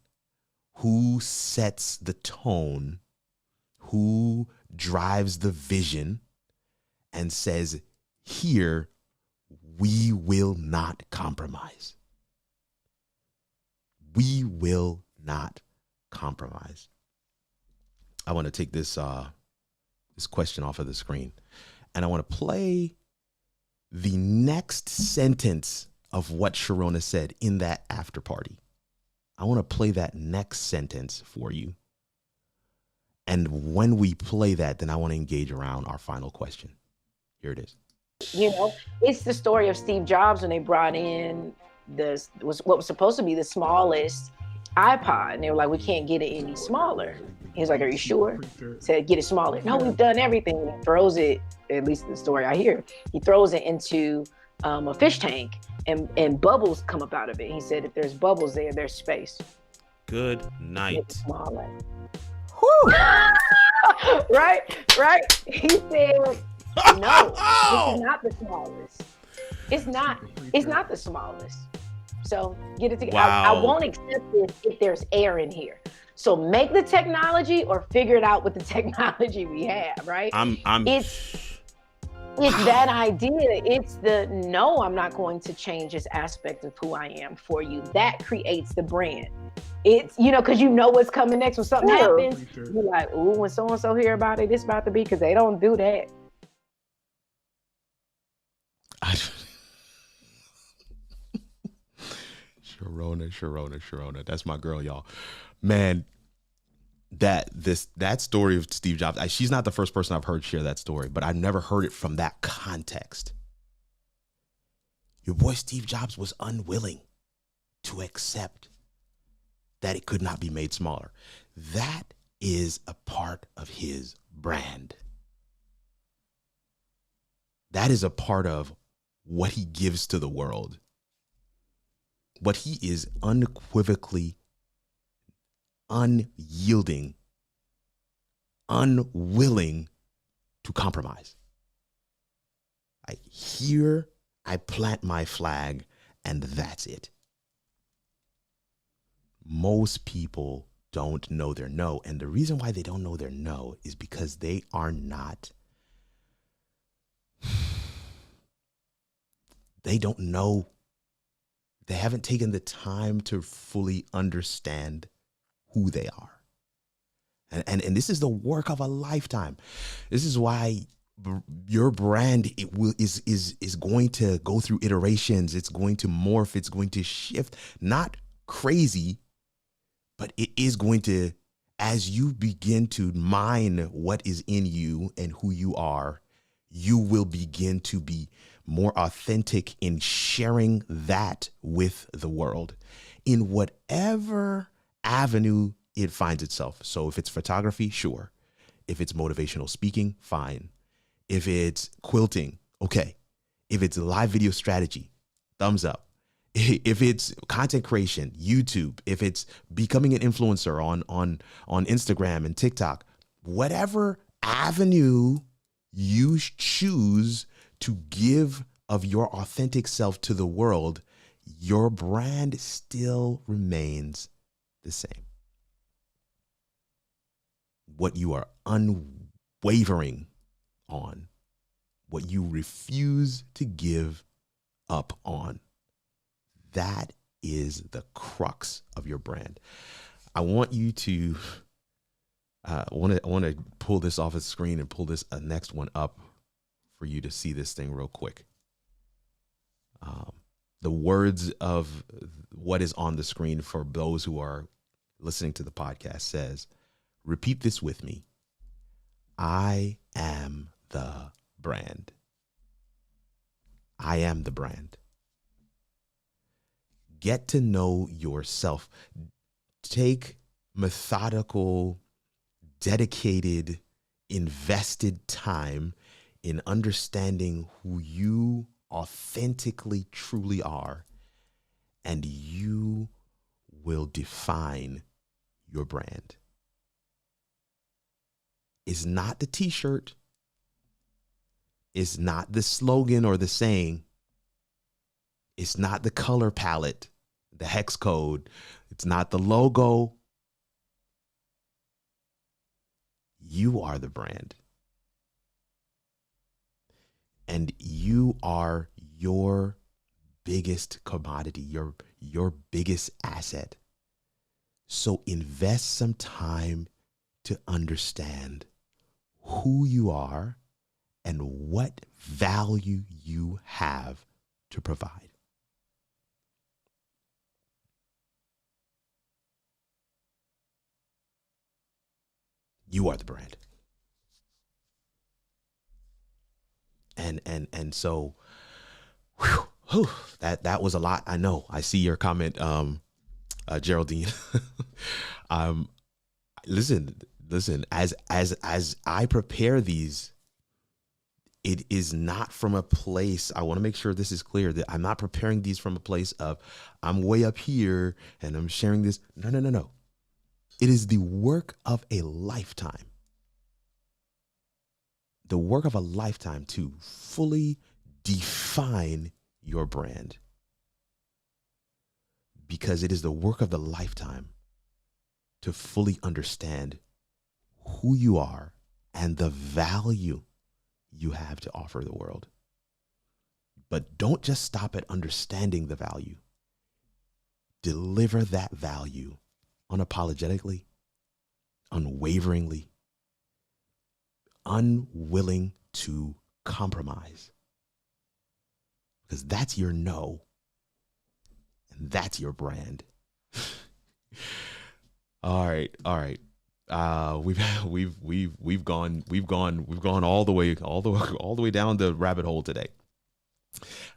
who sets the tone, who drives the vision and says, here, we will not compromise. We will not compromise. I want to take this question off of the screen, and I want to play the next sentence of what Sharona said in that after party. I want to play that next sentence for you. And when we play that, then I want to engage around our final question. Here it is. It's the story of Steve Jobs when they brought in what was supposed to be the smallest iPod, and they were like, we can't get it any smaller. He was like, are you sure? Said, get it smaller. No, we've done everything. He throws it, at least the story I hear, he throws it into a fish tank and bubbles come up out of it. He said, if there's bubbles there, there's space. Good night. Smaller. Whew. Right. He said, no, this is not the smallest. It's not the smallest. So get it together. Wow. I won't accept it if there's air in here. So make the technology or figure it out with the technology we have, right? It's that idea. It's the no, I'm not going to change this aspect of who I am for you. That creates the brand. It's, because you know what's coming next when something happens. You're like, ooh, when so-and-so hear about it, it's about to be, because they don't do that. Sharona. That's my girl, y'all. Man, that story of Steve Jobs, she's not the first person I've heard share that story, but I've never heard it from that context. Your boy Steve Jobs was unwilling to accept that it could not be made smaller. That is a part of his brand. That is a part of what he gives to the world, what he is unequivocally unyielding, unwilling to compromise. I plant my flag, and that's it. Most people don't know their no. And the reason why they don't know their no is because they are not, they don't know. They haven't taken the time to fully understand who they are. And this is the work of a lifetime. This is why your brand is going to go through iterations. It's going to morph. It's going to shift. Not crazy, but it is going to, as you begin to mine what is in you and who you are, you will begin to be more authentic in sharing that with the world in whatever avenue it finds itself. So if it's photography, sure. If it's motivational speaking, fine. If it's quilting, okay. If it's live video strategy, thumbs up. If it's content creation, YouTube, if it's becoming an influencer on Instagram and TikTok, whatever avenue you choose to give of your authentic self to the world, your brand still remains the same. What you are unwavering on, what you refuse to give up on, that is the crux of your brand. I want you to, I want to pull this off the screen and pull this next one up for you to see this thing real quick. The words of what is on the screen for those who are listening to the podcast says, repeat this with me. I am the brand. I am the brand. Get to know yourself. Take methodical, dedicated, invested time in understanding who you authentically, truly are, and you will define your brand. It's not the t-shirt. It's not the slogan or the saying. It's not the color palette, the hex code. It's not the logo. You are the brand. And you are your biggest commodity, your biggest asset. So invest some time to understand who you are and what value you have to provide. You are the brand. And so that was a lot. I know. I see your comment, Geraldine. Listen, as I prepare these, it is not from a place, I want to make sure this is clear, that I'm not preparing these from a place of I'm way up here and I'm sharing this. No. It is the work of a lifetime. The work of a lifetime to fully define your brand. Because it is the work of the lifetime to fully understand who you are and the value you have to offer the world. But don't just stop at understanding the value. Deliver that value unapologetically, unwaveringly, unwilling to compromise. Because that's your no. And that's your brand. All right. We've gone all the way down the rabbit hole today.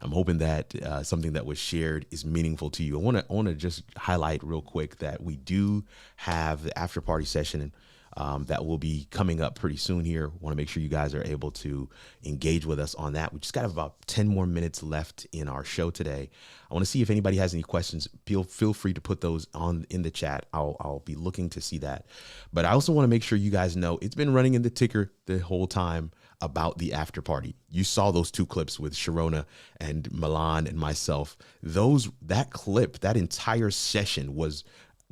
I'm hoping that something that was shared is meaningful to you. I want to just highlight real quick that we do have the after party session that will be coming up pretty soon here. Want to make sure you guys are able to engage with us on that. We just got about 10 more minutes left in our show today. I want to see if anybody has any questions. Feel free to put those on in the chat. I'll be looking to see that. But I also want to make sure you guys know it's been running in the ticker the whole time about the after party. You saw those 2 clips with Sharona and Milan and myself. That clip, that entire session was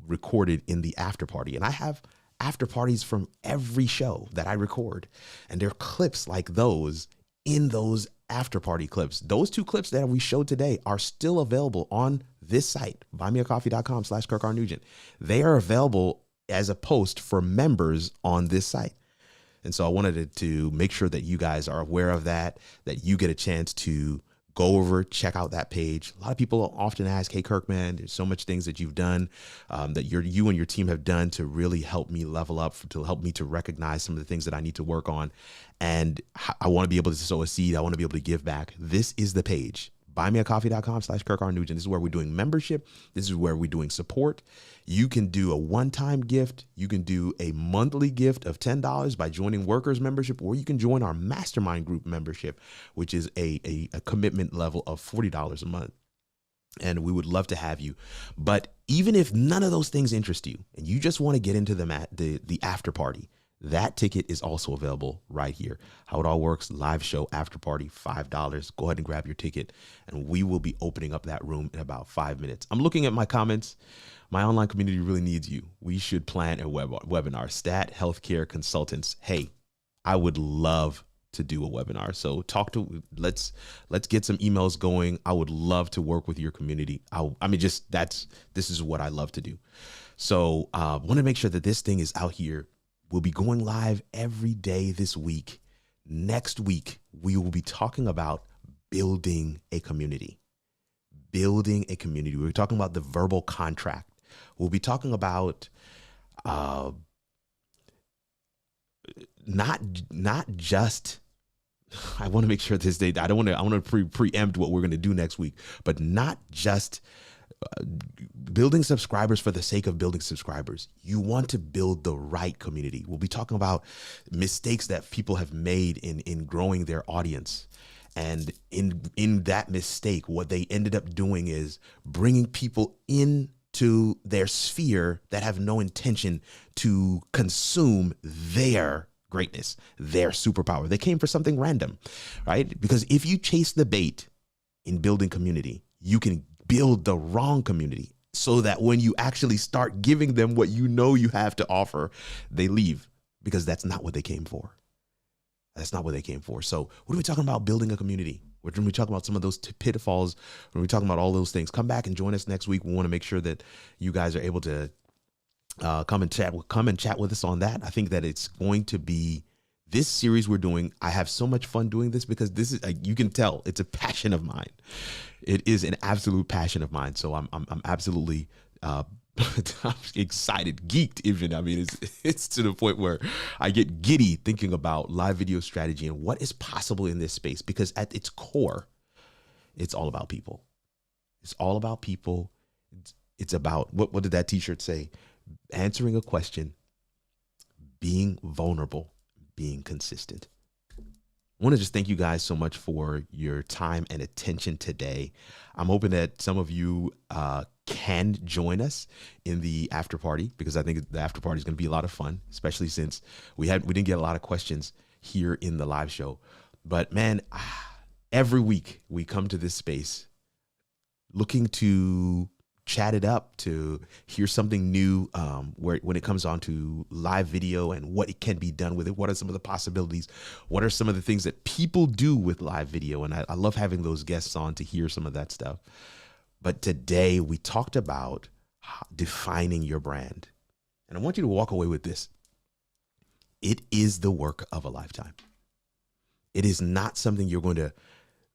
recorded in the after party. And I have after parties from every show that I record. And there are clips like those in those after party clips. Those 2 clips that we showed today are still available on this site, buymeacoffee.com/KirkRNugent. They are available as a post for members on this site. And so I wanted to make sure that you guys are aware of that you get a chance to go over, check out that page. A lot of people often ask, hey, Kirk, man, there's so much things that you've done, that you and your team have done to really help me level up, to help me to recognize some of the things that I need to work on. And I want to be able to sow a seed. I want to be able to give back. This is the page. buymeacoffee.com/KirkRNugent. This is where we're doing membership. This is where we're doing support. You can do a one-time gift. You can do a monthly gift of $10 by joining Workers membership, or you can join our mastermind group membership, which is a commitment level of $40 a month. And we would love to have you. But even if none of those things interest you and you just want to get into the after party, that ticket is also available right here. How it all works: live show, after party, $5. Go ahead and grab your ticket, and we will be opening up that room in about 5 minutes. I'm looking at my comments. My online community really needs you. We should plan a webinar. Stat Healthcare Consultants. Hey, I would love to do a webinar. So let's get some emails going. I would love to work with your community. This is what I love to do. So want to make sure that this thing is out here. We'll be going live every day this week. Next week, we will be talking about building a community. Building a community. We're talking about the verbal contract. We'll be talking about not just, I want to make sure this day, I want to preempt what we're going to do next week, but not just building subscribers for the sake of building subscribers. You want to build the right community. We'll be talking about mistakes that people have made in growing their audience. And in that mistake, what they ended up doing is bringing people into their sphere that have no intention to consume their greatness, their superpower. They came for something random, right? Because if you chase the bait in building community, you can build the wrong community, so that when you actually start giving them what you know you have to offer, they leave, because that's not what they came for. That's not what they came for. So what are we talking about? Building a community. We're going to be talking about some of those pitfalls. We're talking about all those things. Come back and join us next week. We want to make sure that you guys are able to come and chat with us on that. I think that it's going to be this series we're doing. I have so much fun doing this, because this is, you can tell it's a passion of mine. It is an absolute passion of mine. So I'm absolutely I'm excited, geeked even. I mean, it's to the point where I get giddy thinking about live video strategy and what is possible in this space, because at its core, it's all about people. It's all about people. It's about, what did that t-shirt say? Answering a question, being vulnerable, being consistent. I want to just thank you guys so much for your time and attention today. I'm hoping that some of you can join us in the after party, because I think the after party is going to be a lot of fun, especially since we didn't get a lot of questions here in the live show. But man, every week we come to this space looking to chat it up, to hear something new, when it comes on to live video and what it can be done with it. What are some of the possibilities? What are some of the things that people do with live video? And I love having those guests on to hear some of that stuff. But today we talked about defining your brand. And I want you to walk away with this. It is the work of a lifetime. It is not something you're going to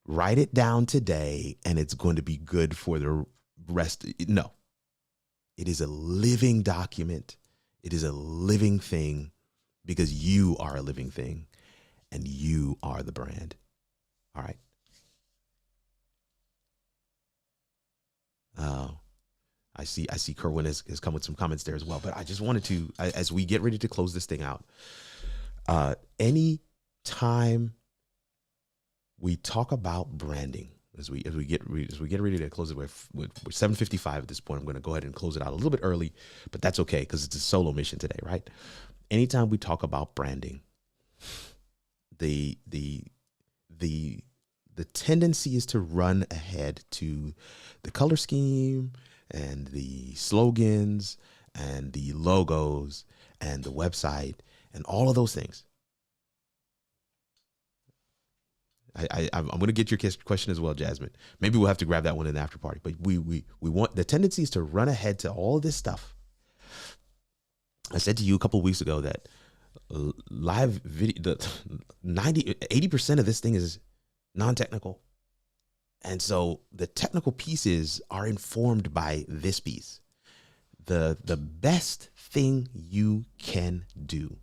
write it down today and it's going to be good for the rest. No, it is a living document. It is a living thing, because you are a living thing and you are the brand. All right. I see Kerwin has come with some comments there as well. But I just wanted to, as we get ready to close this thing out, any time we talk about branding, as we get ready to close it, we're 7:55 at this point. I'm going to go ahead and close it out a little bit early, but that's okay because it's a solo mission today, right? Anytime we talk about branding, the tendency is to run ahead to the color scheme and the slogans and the logos and the website and all of those things. I'm going to get your question as well, Jasmine. Maybe we'll have to grab that one in the after party. But we want, the tendency is to run ahead to all of this stuff. I said to you a couple of weeks ago that live video, the 80% of this thing is non-technical. And so the technical pieces are informed by this piece. The best thing you can do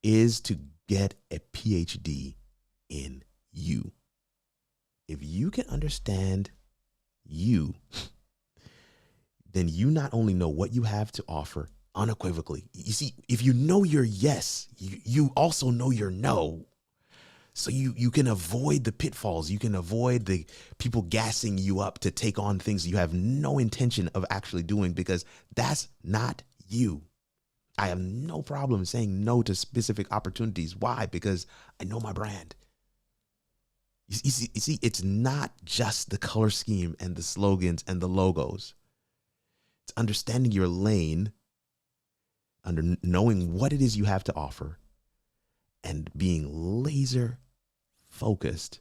is to get a PhD in you. If you can understand you, then you not only know what you have to offer unequivocally. You see, if you know your yes, you also know your no. So you can avoid the pitfalls. You can avoid the people gassing you up to take on things you have no intention of actually doing, because that's not you. I have no problem saying no to specific opportunities. Why? Because I know my brand. You see, it's not just the color scheme and the slogans and the logos. It's understanding your lane, knowing what it is you have to offer, and being laser focused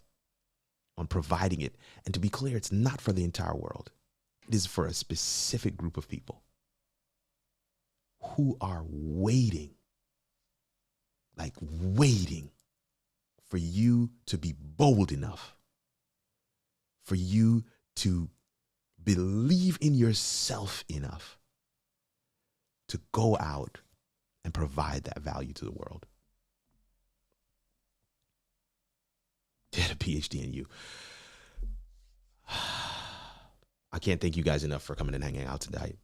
on providing it. And to be clear, it's not for the entire world. It is for a specific group of people who are waiting for you to be bold enough, for you to believe in yourself enough to go out and provide that value to the world. Get a PhD in you. I can't thank you guys enough for coming and hanging out tonight.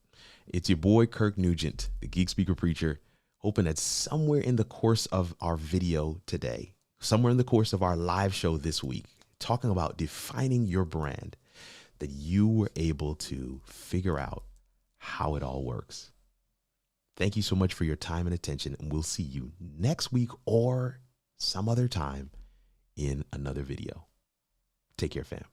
It's your boy, Kirk Nugent, the Geek Speaker Preacher, hoping that somewhere in the course of our video today, somewhere in the course of our live show this week, talking about defining your brand, that you were able to figure out how it all works. Thank you so much for your time and attention, and we'll see you next week or some other time in another video. Take care, fam.